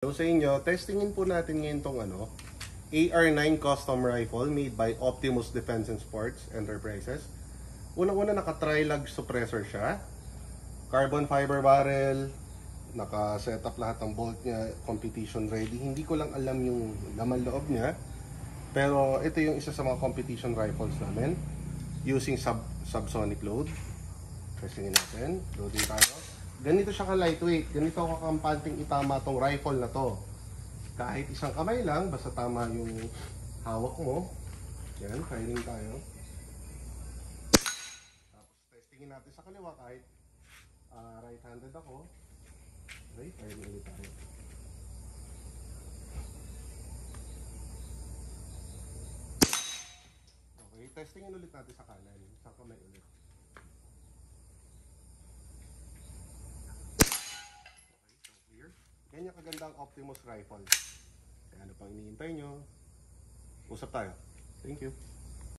So sa inyo, testingin po natin ngayon tong AR9 custom rifle made by Optimus Defense and Sports Enterprises. Unang-una naka-trilug suppressor siya. Carbon fiber barrel, naka-set up lahat ng bolt niya, competition ready. Hindi ko lang alam yung laman loob niya. Pero ito yung isa sa mga competition rifles namin using subsonic load. Testingin natin. Loading tayo. Ganito siya ka-lightweight. Ganito kakampanting itama tong rifle na to. Kahit isang kamay lang, basta tama yung hawak mo. Yan, firing tayo. Tapos testingin natin sa kaliwa kahit right-handed ako. Okay, firing ulit tayo. Okay, testingin ulit natin sa kanan. Isang kamay ulit. Ganyan kaganda ang Optimus rifle. Kaya ano pang iniintay nyo? Usap tayo. Thank you.